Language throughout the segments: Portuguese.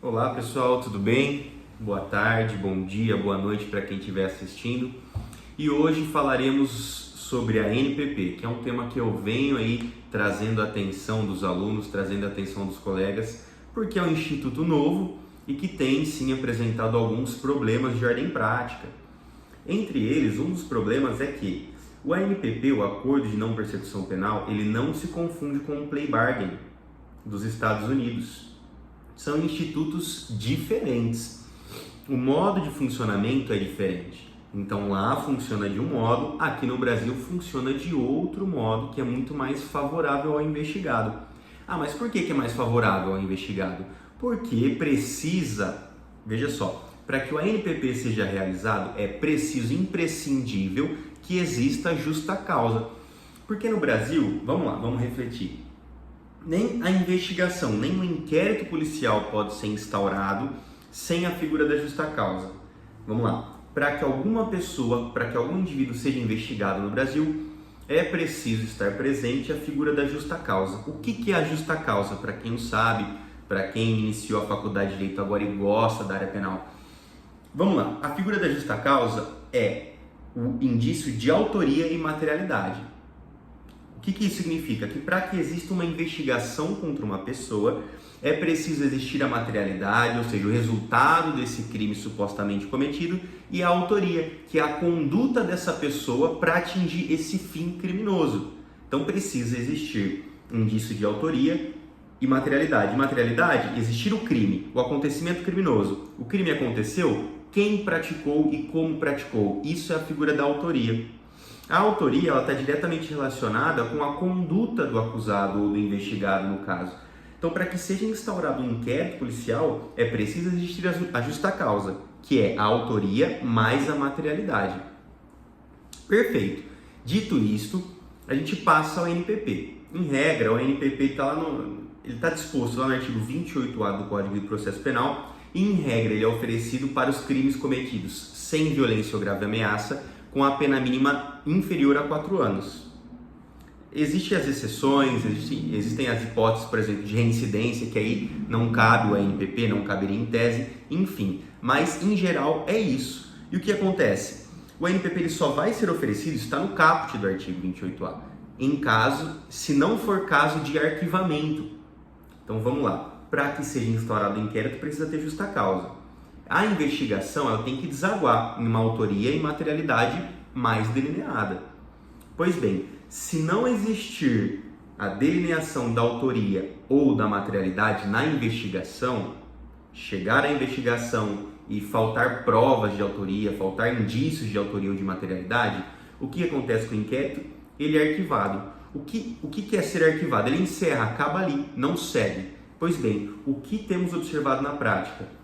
Olá pessoal, tudo bem? Boa tarde, bom dia, boa noite para quem estiver assistindo. E hoje falaremos sobre a NPP, que é um tema que eu venho aí trazendo a atenção dos alunos, trazendo a atenção dos colegas, porque é um instituto novo e que tem sim apresentado alguns problemas de ordem prática. Entre eles, um dos problemas é que o ANPP, o Acordo de Não Persecução Penal, ele não se confunde com o Plea Bargain dos Estados Unidos. São institutos diferentes. O modo de funcionamento é diferente. Então lá funciona de um modo, aqui no Brasil funciona de outro modo, que é muito mais favorável ao investigado. Ah, mas por que é mais favorável ao investigado? Porque precisa, veja só, para que o ANPP seja realizado é preciso, imprescindível, que exista justa causa. Porque no Brasil, vamos lá, vamos refletir. Nem a investigação, nem o inquérito policial pode ser instaurado sem a figura da justa causa. Vamos lá. Para que alguma pessoa, para que algum indivíduo seja investigado no Brasil, é preciso estar presente a figura da justa causa. O que é a justa causa? Para quem não sabe, para quem iniciou a faculdade de Direito agora e gosta da área penal. Vamos lá. A figura da justa causa é o indício de autoria e materialidade. O que isso significa? Que para que exista uma investigação contra uma pessoa, é preciso existir a materialidade, ou seja, o resultado desse crime supostamente cometido, e a autoria, que é a conduta dessa pessoa para atingir esse fim criminoso. Então precisa existir indício de autoria e materialidade. Materialidade, existir o crime, o acontecimento criminoso. O crime aconteceu, quem praticou e como praticou. Isso é a figura da autoria. A autoria está diretamente relacionada com a conduta do acusado ou do investigado, no caso. Então, para que seja instaurado um inquérito policial, é preciso existir a justa causa, que é a autoria mais a materialidade. Perfeito. Dito isto, a gente passa ao NPP. Em regra, o NPP está disposto lá no artigo 28A do Código de Processo Penal e, em regra, ele é oferecido para os crimes cometidos sem violência ou grave ameaça, com a pena mínima inferior a 4 anos. Existem as exceções, existem as hipóteses, por exemplo, de reincidência, que aí não cabe o ANPP, não caberia em tese, enfim. Mas, em geral, é isso. E o que acontece? O ANPP ele só vai ser oferecido, está no caput do artigo 28A, em caso, se não for caso de arquivamento. Então, vamos lá. Para que seja instaurado o inquérito, precisa ter justa causa. A investigação ela tem que desaguar em uma autoria e materialidade mais delineada. Pois bem, se não existir a delineação da autoria ou da materialidade na investigação, chegar à investigação e faltar provas de autoria, faltar indícios de autoria ou de materialidade, o que acontece com o inquérito? Ele é arquivado. O que é ser arquivado? Ele encerra, acaba ali, não segue. Pois bem, o que temos observado na prática?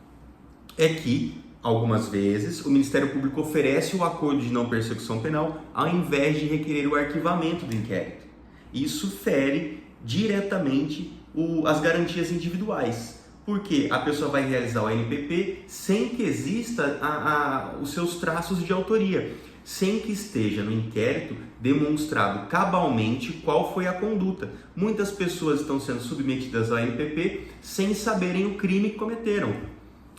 É que, algumas vezes, o Ministério Público oferece o acordo de não persecução penal ao invés de requerer o arquivamento do inquérito. Isso fere diretamente as garantias individuais, porque a pessoa vai realizar o ANPP sem que exista os seus traços de autoria, sem que esteja no inquérito demonstrado cabalmente qual foi a conduta. Muitas pessoas estão sendo submetidas ao ANPP sem saberem o crime que cometeram.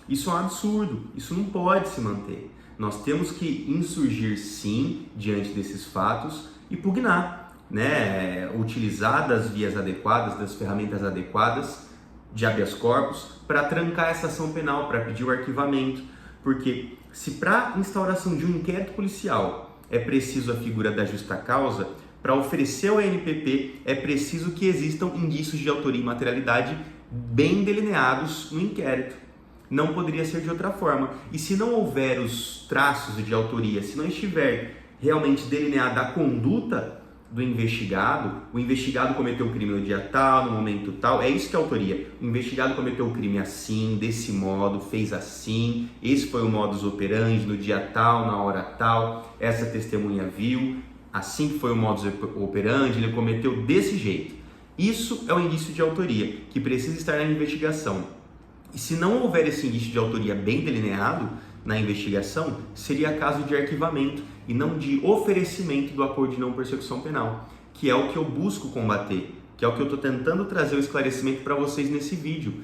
Isso é um absurdo, isso não pode se manter. Nós temos que insurgir sim diante desses fatos e pugnar, utilizar das vias adequadas, das ferramentas adequadas de habeas corpus para trancar essa ação penal, para pedir o arquivamento. Porque se para instauração de um inquérito policial é preciso a figura da justa causa, para oferecer o ANPP é preciso que existam indícios de autoria e materialidade bem delineados no inquérito. Não poderia ser de outra forma. E se não houver os traços de autoria, se não estiver realmente delineada a conduta do investigado, o investigado cometeu o crime no dia tal, no momento tal, é isso que é autoria. O investigado cometeu o crime assim, desse modo, fez assim, esse foi o modus operandi, no dia tal, na hora tal, essa testemunha viu, assim que foi o modus operandi, ele cometeu desse jeito. Isso é o indício de autoria, que precisa estar na investigação. E se não houver esse indício de autoria bem delineado na investigação, seria caso de arquivamento e não de oferecimento do acordo de não persecução penal, que é o que eu busco combater, que é o que eu estou tentando trazer o esclarecimento para vocês nesse vídeo.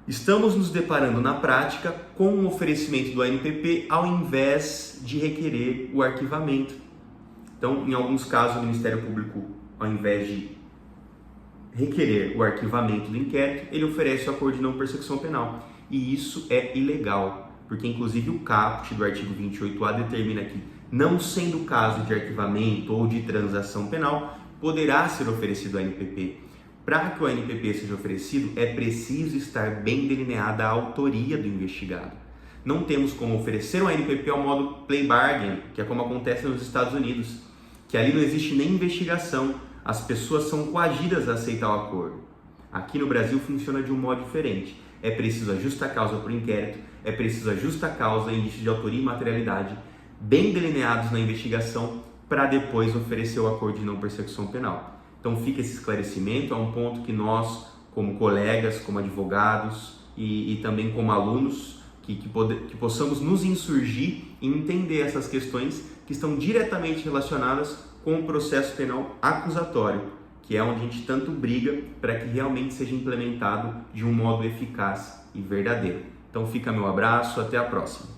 Estamos nos deparando na prática com o oferecimento do ANPP ao invés de requerer o arquivamento. Então, em alguns casos, o Ministério Público, ao invés de requerer o arquivamento do inquérito, ele oferece o acordo de não persecução penal. E isso é ilegal, porque inclusive o caput do artigo 28A determina que, não sendo caso de arquivamento ou de transação penal, poderá ser oferecido o ANPP. Para que o ANPP seja oferecido, é preciso estar bem delineada a autoria do investigado. Não temos como oferecer um ANPP ao modo plea bargain, que é como acontece nos Estados Unidos, que ali não existe nem investigação, as pessoas são coagidas a aceitar o acordo. Aqui no Brasil funciona de um modo diferente. É preciso a justa causa para o inquérito, é preciso a justa causa, indício de autoria e materialidade, bem delineados na investigação, para depois oferecer o acordo de não persecução penal. Então fica esse esclarecimento, é um ponto que nós, como colegas, como advogados e também como alunos, que possamos nos insurgir e entender essas questões que estão diretamente relacionadas com o processo penal acusatório, que é onde a gente tanto briga para que realmente seja implementado de um modo eficaz e verdadeiro. Então fica meu abraço, até a próxima.